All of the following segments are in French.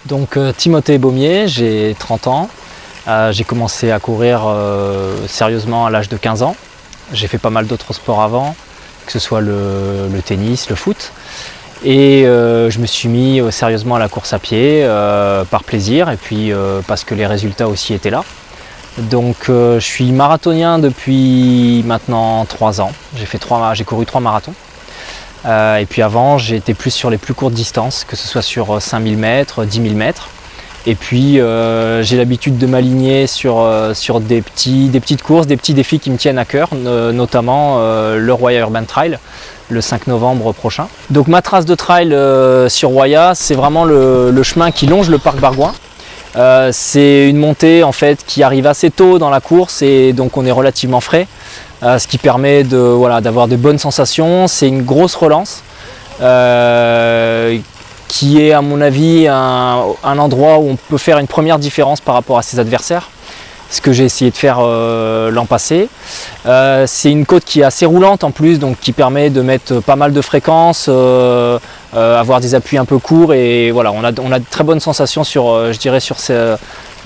Donc Timothée Baumier, j'ai 30 ans. J'ai commencé à courir sérieusement à l'âge de 15 ans. J'ai fait pas mal d'autres sports avant, que ce soit le tennis, le foot. Et je me suis mis sérieusement à la course à pied par plaisir et puis parce que les résultats aussi étaient là. Donc je suis marathonien depuis maintenant 3 ans. J'ai couru 3 marathons. Et puis avant, j'ai été plus sur les plus courtes distances, que ce soit sur 5000 mètres, 10 000 mètres. Et puis j'ai l'habitude de m'aligner sur des petites courses, des petits défis qui me tiennent à cœur, notamment le Roya Urban Trail, le 5 novembre prochain. Donc ma trace de trail sur Roya, c'est vraiment le chemin qui longe le parc Bargouin. C'est une montée en fait qui arrive assez tôt dans la course et donc on est relativement frais, ce qui permet d'avoir de bonnes sensations. C'est une grosse relance qui est à mon avis un endroit où on peut faire une première différence par rapport à ses adversaires, ce que j'ai essayé de faire l'an passé. C'est une côte qui est assez roulante en plus, donc qui permet de mettre pas mal de fréquences, avoir des appuis un peu courts et voilà, on a de très bonnes sensations sur, je dirais, sur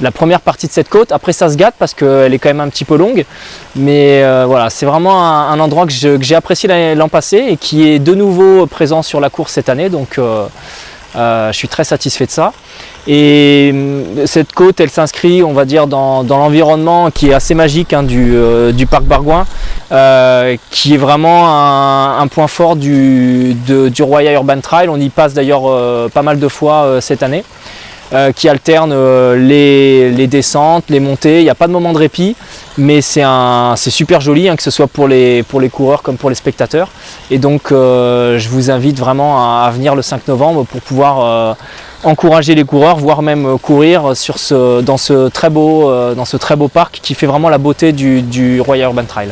la première partie de cette côte. Après ça se gâte parce qu'elle est quand même un petit peu longue, mais voilà, c'est vraiment un endroit que j'ai apprécié l'an passé et qui est de nouveau présent sur la course cette année, donc je suis très satisfait de ça. Et cette côte, elle s'inscrit, on va dire, dans l'environnement qui est assez magique du parc Bargouin, qui est vraiment un point fort du Roya Urban Trail. On y passe d'ailleurs pas mal de fois cette année, qui alterne les descentes, les montées. Il n'y a pas de moment de répit, mais c'est super joli, que ce soit pour les coureurs comme pour les spectateurs. Et donc je vous invite vraiment à venir le 5 novembre pour pouvoir encourager les coureurs, voire même courir dans ce très beau parc qui fait vraiment la beauté du Roya Urban Trail.